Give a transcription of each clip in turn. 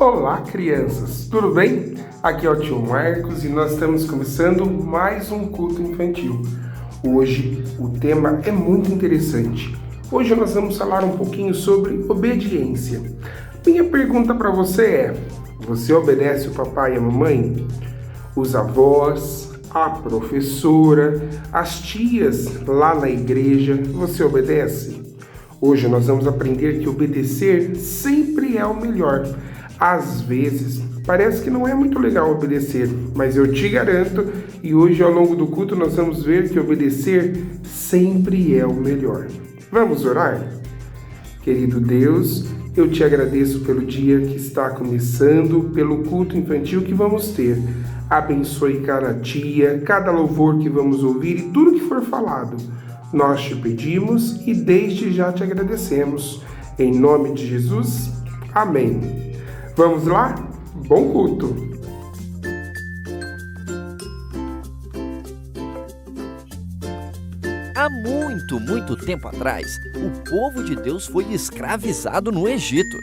Olá, crianças! Tudo bem? Aqui é o tio Marcos e nós estamos começando mais um culto infantil. Hoje o tema é muito interessante. Hoje nós vamos falar um pouquinho sobre obediência. Minha pergunta para você é: você obedece o papai e a mamãe? Os avós, a professora, as tias lá na igreja, você obedece? Hoje nós vamos aprender que obedecer sempre é o melhor. Às vezes, parece que não é muito legal obedecer, mas eu te garanto, e hoje ao longo do culto nós vamos ver que obedecer sempre é o melhor. Vamos orar? Querido Deus, eu te agradeço pelo dia que está começando, pelo culto infantil que vamos ter. Abençoe cada tia, cada louvor que vamos ouvir e tudo que for falado. Nós te pedimos e desde já te agradecemos. Em nome de Jesus, amém. Vamos lá? Bom culto! Há muito tempo atrás, o povo de Deus foi escravizado no Egito.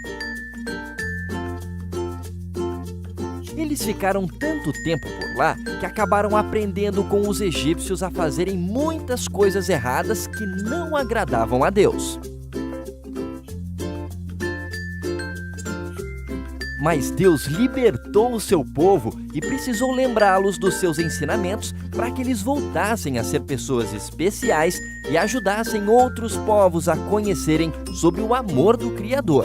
Eles ficaram tanto tempo por lá que acabaram aprendendo com os egípcios a fazerem muitas coisas erradas que não agradavam a Deus. Mas Deus libertou o seu povo e precisou lembrá-los dos seus ensinamentos para que eles voltassem a ser pessoas especiais e ajudassem outros povos a conhecerem sobre o amor do Criador.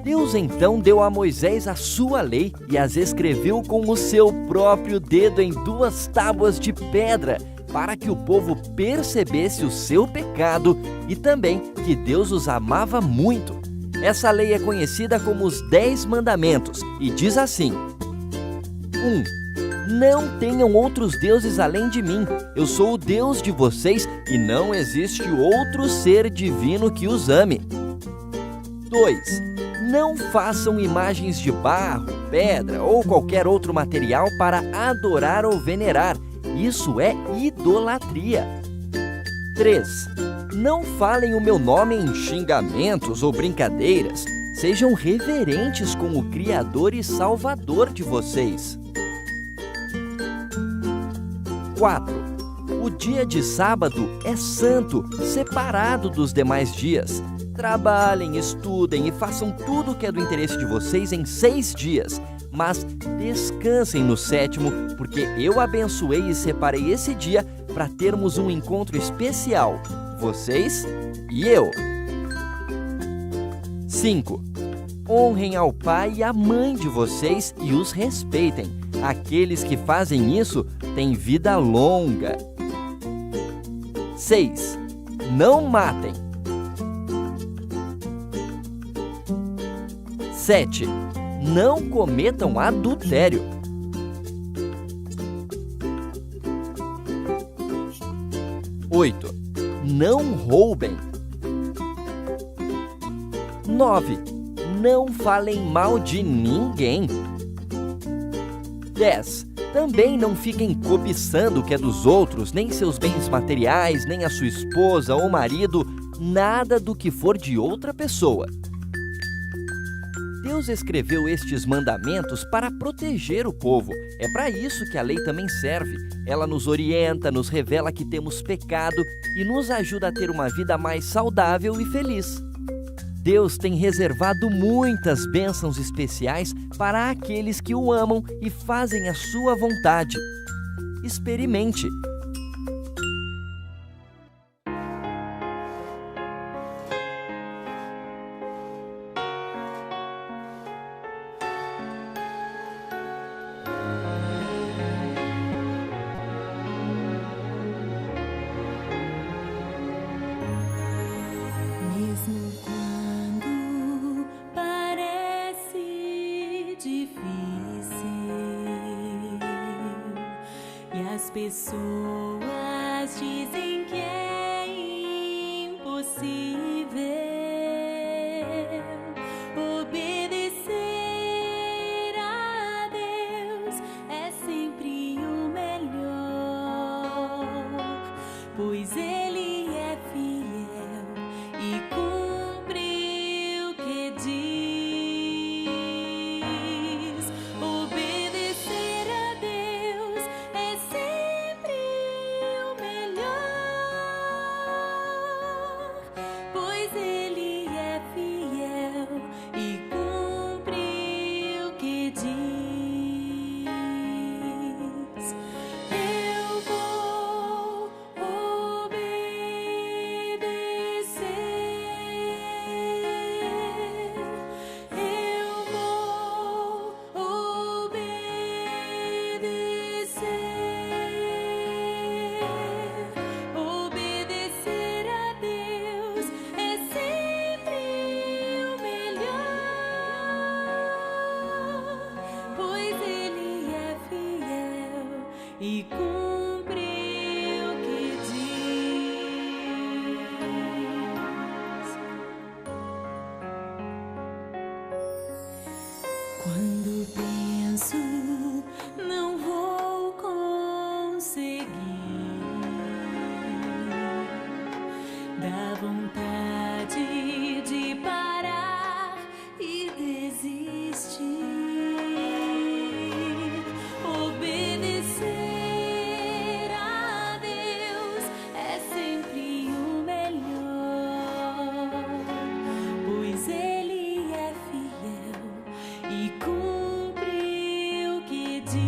Deus então deu a Moisés a sua lei e as escreveu com o seu próprio dedo em 2 tábuas de pedra, para que o povo percebesse o seu pecado e também que Deus os amava muito. Essa lei é conhecida como os 10 Mandamentos e diz assim: 1. Não tenham outros deuses além de mim. Eu sou o Deus de vocês e não existe outro ser divino que os ame. 2. Não façam imagens de barro, pedra ou qualquer outro material para adorar ou venerar. Isso é idolatria. 3. Não falem o meu nome em xingamentos ou brincadeiras. Sejam reverentes com o Criador e Salvador de vocês. 4. O dia de sábado é santo, separado dos demais dias. Trabalhem, estudem e façam tudo o que é do interesse de vocês em 6 dias. Mas descansem no 7º, porque eu abençoei e separei esse dia para termos um encontro especial, vocês e eu. 5. Honrem ao pai e à mãe de vocês e os respeitem. Aqueles que fazem isso têm vida longa. 6. Não matem. 7. Não cometam adultério. 8. Não roubem. 9. Não falem mal de ninguém. 10. Também não fiquem cobiçando o que é dos outros, nem seus bens materiais, nem a sua esposa ou marido, nada do que for de outra pessoa. Deus escreveu estes mandamentos para proteger o povo. É para isso que a lei também serve. Ela nos orienta, nos revela que temos pecado e nos ajuda a ter uma vida mais saudável e feliz. Deus tem reservado muitas bênçãos especiais para aqueles que o amam e fazem a sua vontade. Experimente! Mesmo quando parece difícil e as pessoas dizem que é impossível, obedecer a Deus é sempre o melhor, pois Ele é fiel cumpre o que diz. Quando penso, não vou conseguir, dá vontade de parar e desistir. Obedecer a Deus é sempre o melhor, pois Ele é fiel e cumpre o que diz.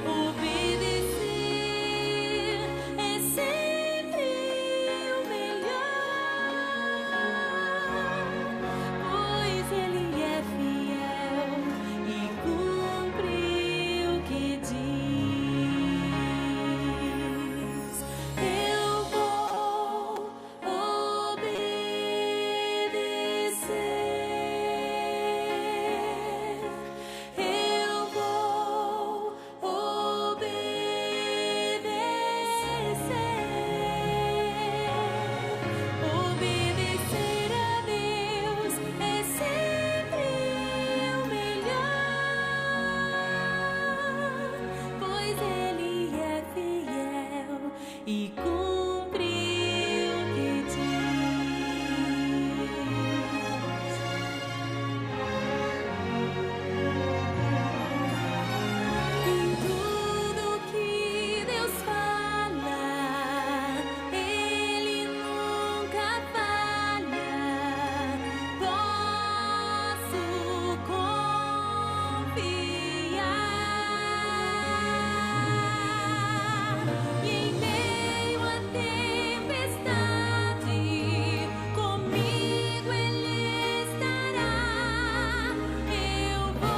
Obedecer é sempre o melhor, pois Ele é fiel e cumpre o que diz. Eu vou obedecer. Eu vou obedecer. Obedecer a Deus é sempre o melhor, pois Ele é fiel e cumpre o que diz. Em tudo que Deus fala, Ele nunca falha. Posso confiar. E em meio à tempestade, comigo Ele estará. Eu vou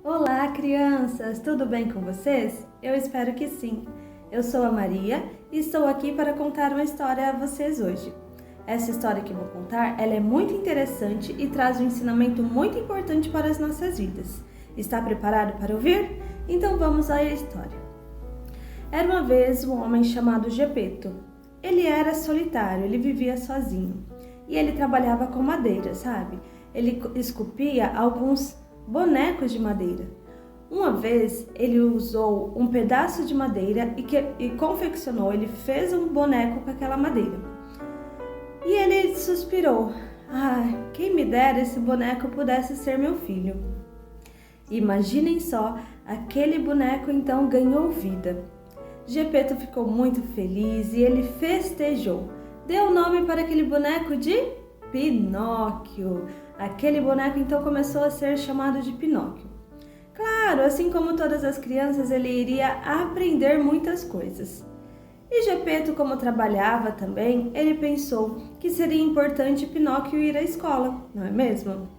Olá, crianças! Tudo bem com vocês? Eu espero que sim. Eu sou a Maria e estou aqui para contar uma história a vocês hoje. Essa história que vou contar, ela é muito interessante e traz um ensinamento muito importante para as nossas vidas. Está preparado para ouvir? Então vamos à história. Era uma vez um homem chamado Gepeto. Ele era solitário, ele vivia sozinho. E ele trabalhava com madeira, sabe? Ele esculpia alguns bonecos de madeira. Uma vez ele usou um pedaço de madeira e confeccionou, ele fez um boneco com aquela madeira. E ele suspirou: "Ah, quem me dera esse boneco pudesse ser meu filho." Imaginem só, aquele boneco então ganhou vida. Gepeto ficou muito feliz e ele festejou. Deu o nome para aquele boneco de Pinóquio. Aquele boneco então começou a ser chamado de Pinóquio. Claro, assim como todas as crianças, ele iria aprender muitas coisas. E Gepeto, como trabalhava também, ele pensou que seria importante Pinóquio ir à escola, não é mesmo?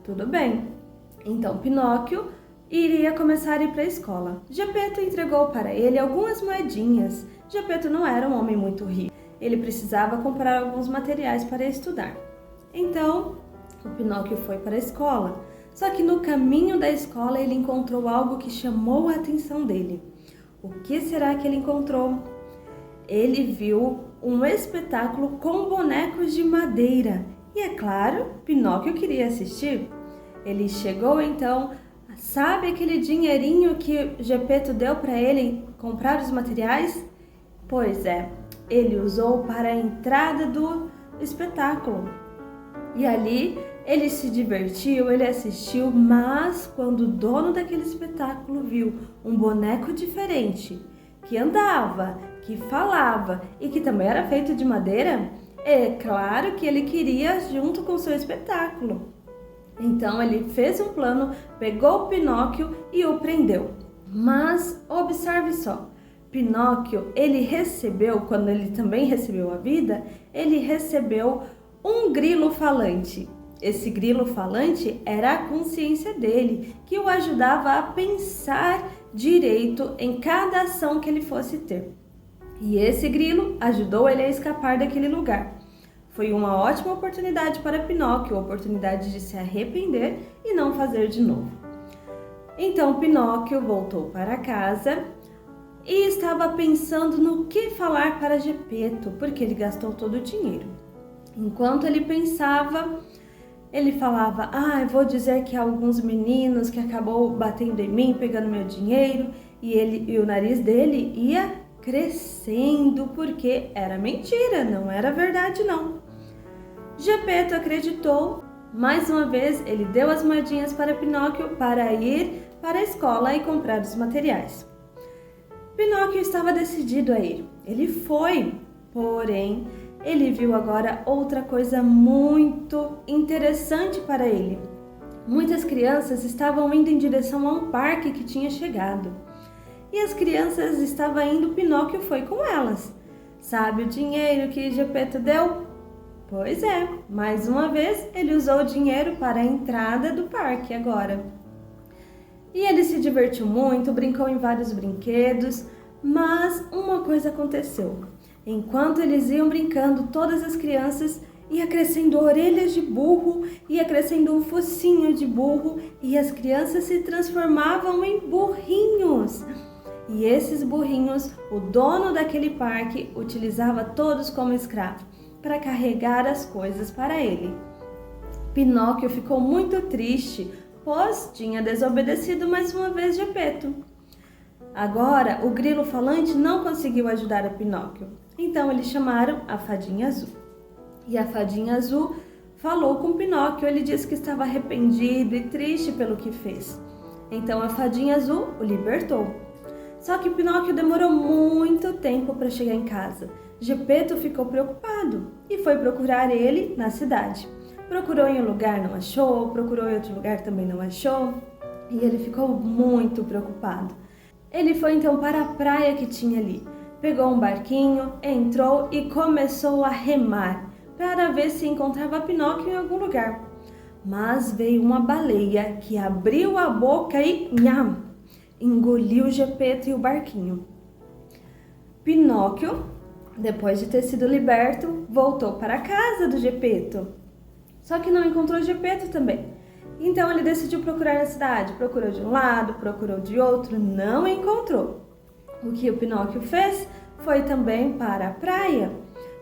Tudo bem. Então Pinóquio iria começar a ir para a escola. Gepeto entregou para ele algumas moedinhas. Gepeto não era um homem muito rico. Ele precisava comprar alguns materiais para estudar. Então, o Pinóquio foi para a escola. Só que no caminho da escola ele encontrou algo que chamou a atenção dele. O que será que ele encontrou? Ele viu um espetáculo com bonecos de madeira. E é claro, Pinóquio queria assistir. Ele chegou então, sabe aquele dinheirinho que Gepeto deu para ele comprar os materiais? Pois é, ele usou para a entrada do espetáculo. E ali ele se divertiu, ele assistiu, mas quando o dono daquele espetáculo viu um boneco diferente, que andava, que falava e que também era feito de madeira, é claro que ele queria junto com o seu espetáculo. Então ele fez um plano, pegou o Pinóquio e o prendeu. Mas observe só, Pinóquio, ele recebeu, quando ele também recebeu a vida, ele recebeu um grilo falante. Esse grilo falante era a consciência dele, que o ajudava a pensar direito em cada ação que ele fosse ter. E esse grilo ajudou ele a escapar daquele lugar. Foi uma ótima oportunidade para Pinóquio, a oportunidade de se arrepender e não fazer de novo. Então Pinóquio voltou para casa e estava pensando no que falar para Gepeto, porque ele gastou todo o dinheiro. Enquanto ele pensava, ele falava: eu vou dizer que há alguns meninos que acabou batendo em mim, pegando meu dinheiro, e o nariz dele ia crescendo, porque era mentira, não era verdade não. Gepeto acreditou. Mais uma vez, ele deu as moedinhas para Pinóquio para ir para a escola e comprar os materiais. Pinóquio estava decidido a ir. Ele foi, porém, ele viu agora outra coisa muito interessante para ele. Muitas crianças estavam indo em direção a um parque que tinha chegado. E as crianças estavam indo, Pinóquio foi com elas. Sabe o dinheiro que Gepeto deu? Pois é, mais uma vez ele usou o dinheiro para a entrada do parque agora. E ele se divertiu muito, brincou em vários brinquedos, mas uma coisa aconteceu. Enquanto eles iam brincando, todas as crianças ia crescendo orelhas de burro, ia crescendo um focinho de burro e as crianças se transformavam em burrinhos. E esses burrinhos, o dono daquele parque utilizava todos como escravo para carregar as coisas para ele. Pinóquio ficou muito triste, pois tinha desobedecido mais uma vez Gepeto. Agora, o grilo falante não conseguiu ajudar a Pinóquio, então eles chamaram a Fadinha Azul. E a Fadinha Azul falou com Pinóquio, ele disse que estava arrependido e triste pelo que fez. Então a Fadinha Azul o libertou. Só que Pinóquio demorou muito tempo para chegar em casa. Gepeto ficou preocupado e foi procurar ele na cidade. Procurou em um lugar, não achou, procurou em outro lugar, também não achou, e ele ficou muito preocupado. Ele foi então para a praia que tinha ali, pegou um barquinho, entrou e começou a remar para ver se encontrava Pinóquio em algum lugar. Mas veio uma baleia que abriu a boca e nham, engoliu Gepeto e o barquinho. Pinóquio, depois de ter sido liberto, voltou para a casa do Gepeto. Só que não encontrou Gepeto também. Então ele decidiu procurar na cidade. Procurou de um lado, procurou de outro, não encontrou. O que o Pinóquio fez foi também para a praia.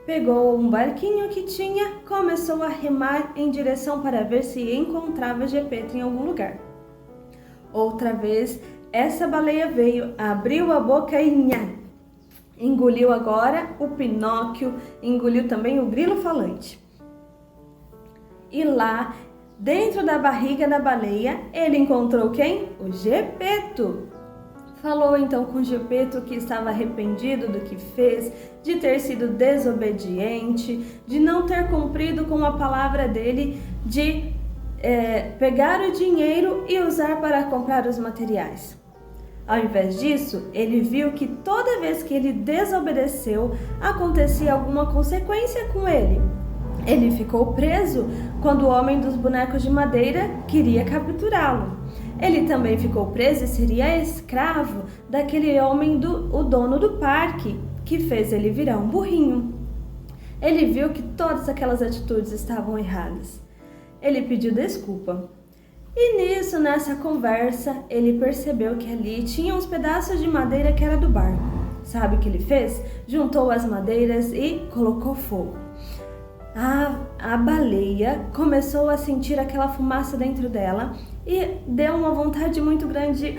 Pegou um barquinho que tinha, começou a remar em direção para ver se encontrava Gepeto em algum lugar. Outra vez, essa baleia veio, abriu a boca e nham, engoliu agora o Pinóquio, engoliu também o grilo falante. E lá, dentro da barriga da baleia, ele encontrou quem? O Gepeto. Falou então com Gepeto que estava arrependido do que fez, de ter sido desobediente, de não ter cumprido com a palavra dele de pegar o dinheiro e usar para comprar os materiais. Ao invés disso, ele viu que toda vez que ele desobedeceu, acontecia alguma consequência com ele. Ele ficou preso quando o homem dos bonecos de madeira queria capturá-lo. Ele também ficou preso e seria escravo daquele homem, o dono do parque, que fez ele virar um burrinho. Ele viu que todas aquelas atitudes estavam erradas. Ele pediu desculpa. E nisso, nessa conversa, ele percebeu que ali tinha uns pedaços de madeira que era do barco. Sabe o que ele fez? Juntou as madeiras e colocou fogo. A baleia começou a sentir aquela fumaça dentro dela e deu uma vontade muito grande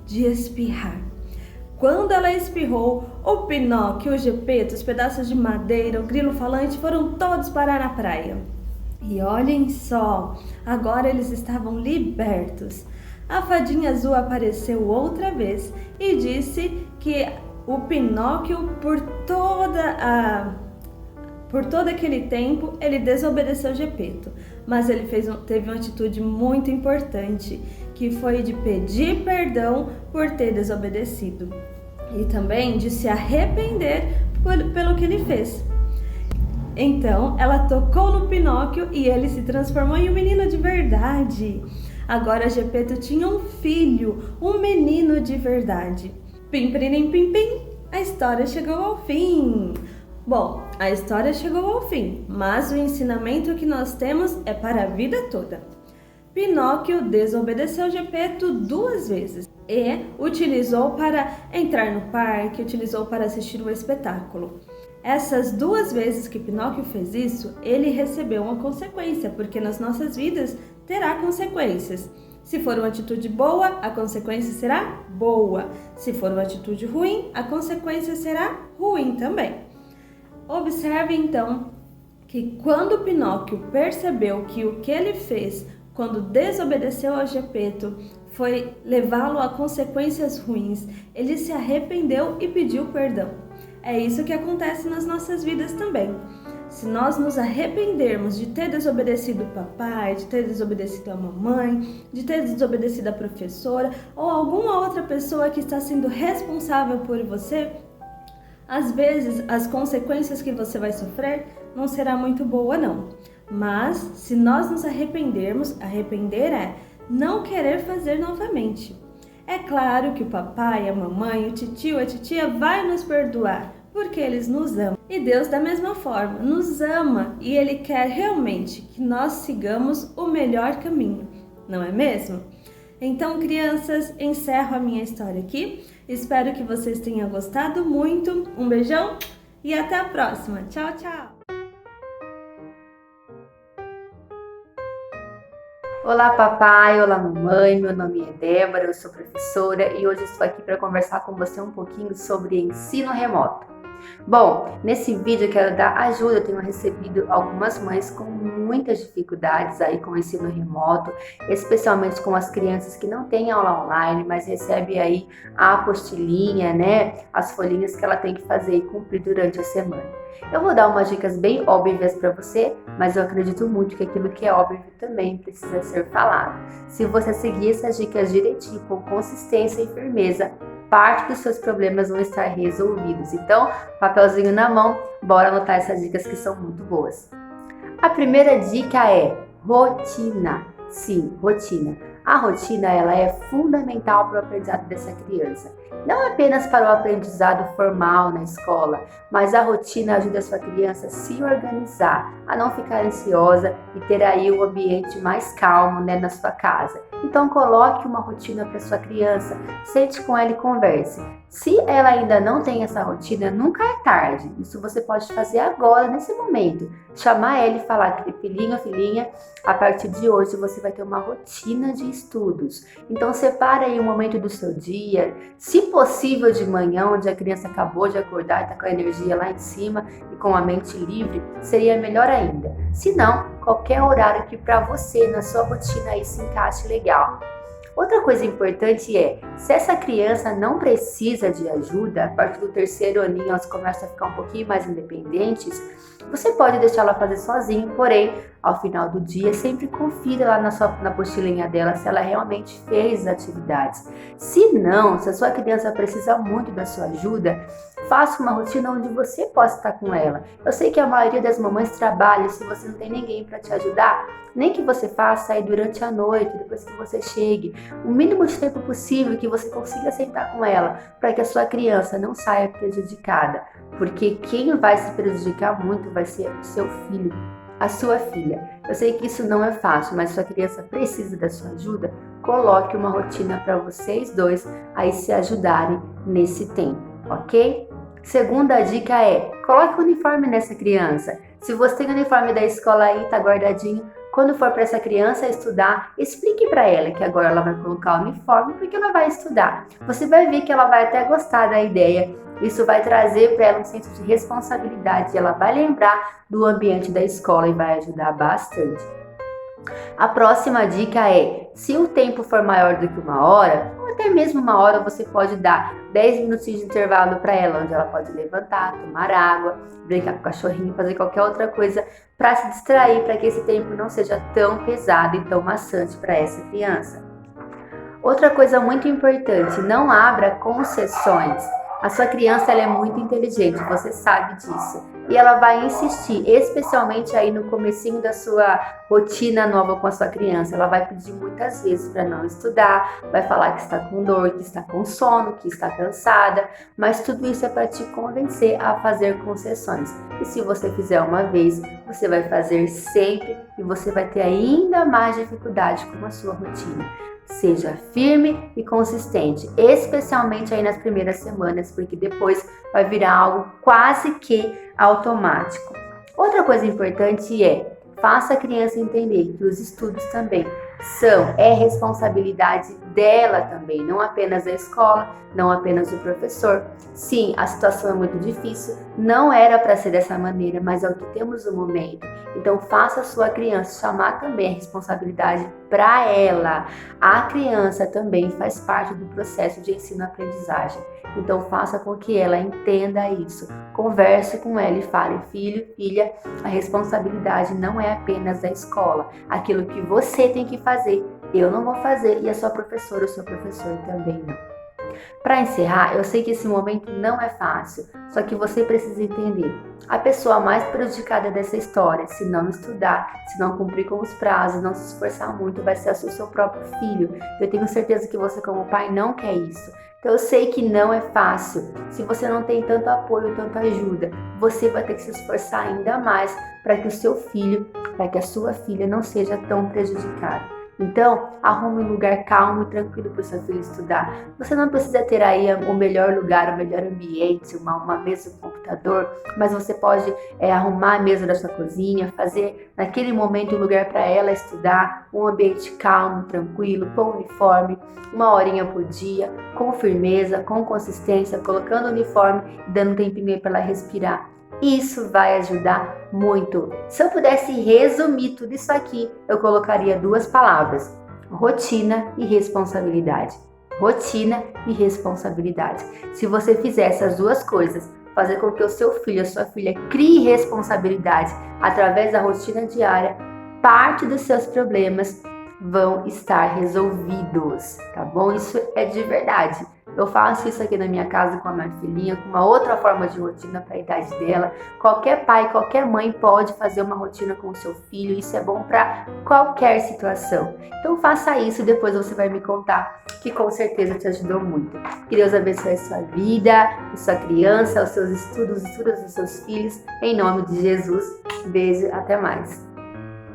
de espirrar. Quando ela espirrou, o Pinóquio, o Gepeto, os pedaços de madeira, o grilo falante foram todos parar na praia. E olhem só, agora eles estavam libertos. A fadinha azul apareceu outra vez e disse que o Pinóquio, por todo aquele tempo, ele desobedeceu Gepeto. Mas ele teve uma atitude muito importante, que foi de pedir perdão por ter desobedecido. E também de se arrepender pelo que ele fez. Então, ela tocou no Pinóquio e ele se transformou em um menino de verdade. Agora, Gepeto tinha um filho, um menino de verdade. Pim, pim, pim, pim, a história chegou ao fim. Bom, a história chegou ao fim, mas o ensinamento que nós temos é para a vida toda. Pinóquio desobedeceu Gepeto 2 vezes e utilizou para entrar no parque, utilizou para assistir o espetáculo. Essas 2 vezes que Pinóquio fez isso, ele recebeu uma consequência, porque nas nossas vidas terá consequências. Se for uma atitude boa, a consequência será boa. Se for uma atitude ruim, a consequência será ruim também. Observe então que quando Pinóquio percebeu que o que ele fez quando desobedeceu ao Gepeto foi levá-lo a consequências ruins, ele se arrependeu e pediu perdão. É isso que acontece nas nossas vidas também. Se nós nos arrependermos de ter desobedecido o papai, de ter desobedecido a mamãe, de ter desobedecido a professora ou alguma outra pessoa que está sendo responsável por você, às vezes as consequências que você vai sofrer não será muito boa não. Mas se nós nos arrependermos, arrepender é não querer fazer novamente. É claro que o papai, a mamãe, o titio, a titia vai nos perdoar, porque eles nos amam. E Deus da mesma forma nos ama e Ele quer realmente que nós sigamos o melhor caminho, não é mesmo? Então, crianças, encerro a minha história aqui. Espero que vocês tenham gostado muito. Um beijão e até a próxima. Tchau, tchau! Olá papai, olá mamãe, meu nome é Débora, eu sou professora e hoje estou aqui para conversar com você um pouquinho sobre ensino remoto. Bom, nesse vídeo eu quero dar ajuda, eu tenho recebido algumas mães com muitas dificuldades aí com o ensino remoto, especialmente com as crianças que não têm aula online, mas recebem aí a apostilinha, né, as folhinhas que ela tem que fazer e cumprir durante a semana. Eu vou dar umas dicas bem óbvias para você, mas eu acredito muito que aquilo que é óbvio também precisa ser falado. Se você seguir essas dicas direitinho, com consistência e firmeza, parte dos seus problemas vão estar resolvidos. Então, papelzinho na mão, bora anotar essas dicas que são muito boas. A primeira dica é rotina. Sim, rotina. A rotina ela é fundamental para o aprendizado dessa criança. Não apenas para o aprendizado formal na escola, mas a rotina ajuda a sua criança a se organizar, a não ficar ansiosa e ter aí um ambiente mais calmo, né, na sua casa. Então coloque uma rotina para sua criança, sente com ela e converse. Se ela ainda não tem essa rotina, nunca é tarde. Isso você pode fazer agora, nesse momento. Chamar ela e falar, filhinho ou filhinha, a partir de hoje você vai ter uma rotina de estudos. Então separa aí um momento do seu dia, se possível de manhã, onde a criança acabou de acordar e está com a energia lá em cima e com a mente livre, seria melhor ainda. Se não, qualquer horário que para você, na sua rotina aí, se encaixe legal. Outra coisa importante é, se essa criança não precisa de ajuda, a partir do 3º aninho elas começam a ficar um pouquinho mais independentes, você pode deixar ela fazer sozinho, porém, ao final do dia, sempre confira lá na apostilinha dela se ela realmente fez as atividades. Se não, se a sua criança precisa muito da sua ajuda, faça uma rotina onde você possa estar com ela. Eu sei que a maioria das mamães trabalha, se você não tem ninguém para te ajudar, nem que você faça aí durante a noite, depois que você chegue, o mínimo de tempo possível que você consiga sentar com ela, para que a sua criança não saia prejudicada, porque quem vai se prejudicar muito vai ser o seu filho. a sua filha. Eu sei que isso não é fácil, mas sua criança precisa da sua ajuda. Coloque uma rotina para vocês dois aí se ajudarem nesse tempo, ok? Segunda dica é, coloque o uniforme nessa criança. Se você tem o uniforme da escola aí, tá guardadinho, quando for para essa criança estudar, explique para ela que agora ela vai colocar o uniforme porque ela vai estudar. Você vai ver que ela vai até gostar da ideia. Isso vai trazer para ela um senso de responsabilidade. Ela vai lembrar do ambiente da escola e vai ajudar bastante. A próxima dica é, se o tempo for maior do que 1 hora, ou até mesmo 1 hora, você pode dar 10 minutinhos de intervalo para ela, onde ela pode levantar, tomar água, brincar com o cachorrinho, fazer qualquer outra coisa para se distrair, para que esse tempo não seja tão pesado e tão maçante para essa criança. Outra coisa muito importante, não abra concessões. A sua criança ela é muito inteligente, você sabe disso. E ela vai insistir, especialmente aí no comecinho da sua rotina nova com a sua criança. Ela vai pedir muitas vezes para não estudar, vai falar que está com dor, que está com sono, que está cansada. Mas tudo isso é para te convencer a fazer concessões. E se você fizer uma vez, você vai fazer sempre e você vai ter ainda mais dificuldade com a sua rotina. Seja firme e consistente, especialmente aí nas primeiras semanas, porque depois vai virar algo quase que automático. Outra coisa importante é, faça a criança entender que os estudos também é responsabilidade dela também, não apenas da escola, não apenas do professor. Sim, a situação é muito difícil, não era para ser dessa maneira, mas é o que temos no momento. Então faça a sua criança chamar também a responsabilidade para ela. A criança também faz parte do processo de ensino-aprendizagem. Então faça com que ela entenda isso. Converse com ela e fale, filho, filha, a responsabilidade não é apenas da escola. Aquilo que você tem que fazer, eu não vou fazer e a sua professora, o seu professor também não. Para encerrar, eu sei que esse momento não é fácil, só que você precisa entender. A pessoa mais prejudicada dessa história, se não estudar, se não cumprir com os prazos, não se esforçar muito, vai ser o seu próprio filho. Eu tenho certeza que você como pai não quer isso. Então eu sei que não é fácil. Se você não tem tanto apoio, tanta ajuda, você vai ter que se esforçar ainda mais para que o seu filho, para que a sua filha não seja tão prejudicada. Então, arrume um lugar calmo e tranquilo para o seu filho estudar. Você não precisa ter aí o melhor lugar, o melhor ambiente, uma mesa, um computador, mas você pode arrumar a mesa da sua cozinha, fazer naquele momento um lugar para ela estudar, um ambiente calmo, tranquilo, com uniforme, 1 horinha por dia, com firmeza, com consistência, colocando o uniforme e dando um tempinho aí para ela respirar. Isso vai ajudar muito. Se eu pudesse resumir tudo isso aqui, eu colocaria 2 palavras: rotina e responsabilidade. Rotina e responsabilidade. Se você fizer essas 2 coisas, fazer com que o seu filho, a sua filha crie responsabilidade através da rotina diária, parte dos seus problemas vão estar resolvidos, tá bom? Isso é de verdade. Eu faço isso aqui na minha casa com a minha filhinha, com uma outra forma de rotina para a idade dela. Qualquer pai, qualquer mãe pode fazer uma rotina com o seu filho. Isso é bom para qualquer situação. Então faça isso e depois você vai me contar, que com certeza te ajudou muito. Que Deus abençoe a sua vida, a sua criança, os seus estudos, os estudos dos seus filhos. Em nome de Jesus. Beijo, até mais.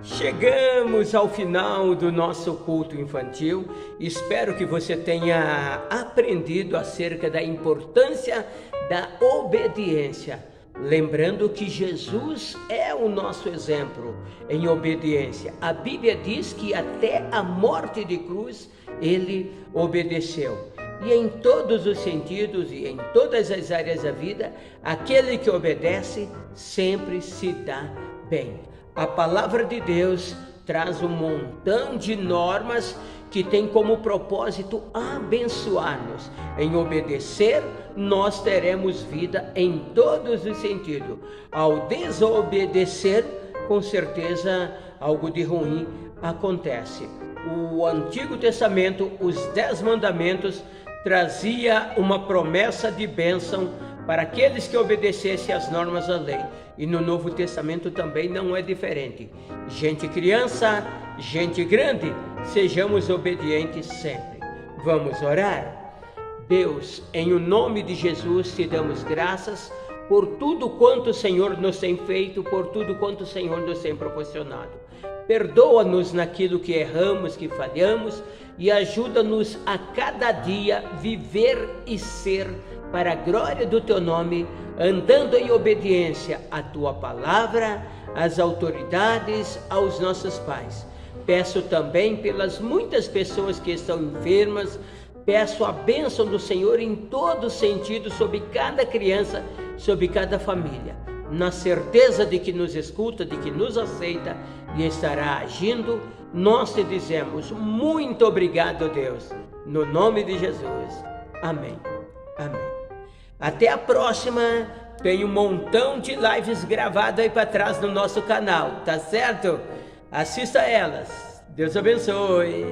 Chegamos ao final do nosso culto infantil. Espero que você tenha aprendido acerca da importância da obediência. Lembrando que Jesus é o nosso exemplo em obediência. A Bíblia diz que até a morte de cruz ele obedeceu. E em todos os sentidos e em todas as áreas da vida, aquele que obedece sempre se dá bem. A palavra de Deus traz um montão de normas que tem como propósito abençoar-nos. Em obedecer, nós teremos vida em todos os sentidos. Ao desobedecer, com certeza algo de ruim acontece. O Antigo Testamento, os 10 mandamentos, trazia uma promessa de bênção para aqueles que obedecessem às normas da lei. E no Novo Testamento também não é diferente. Gente criança, gente grande, sejamos obedientes sempre. Vamos orar? Deus, em o nome de Jesus, te damos graças por tudo quanto o Senhor nos tem feito, por tudo quanto o Senhor nos tem proporcionado. Perdoa-nos naquilo que erramos, que falhamos, e ajuda-nos a cada dia viver e ser para a glória do Teu nome, andando em obediência à Tua palavra, às autoridades, aos nossos pais. Peço também pelas muitas pessoas que estão enfermas, peço a bênção do Senhor em todo sentido sobre cada criança, sobre cada família, na certeza de que nos escuta, de que nos aceita e estará agindo. Nós te dizemos muito obrigado, Deus, no nome de Jesus. Amém. Amém. Até a próxima. Tem um montão de lives gravadas aí para trás no nosso canal, tá certo? Assista elas. Deus abençoe.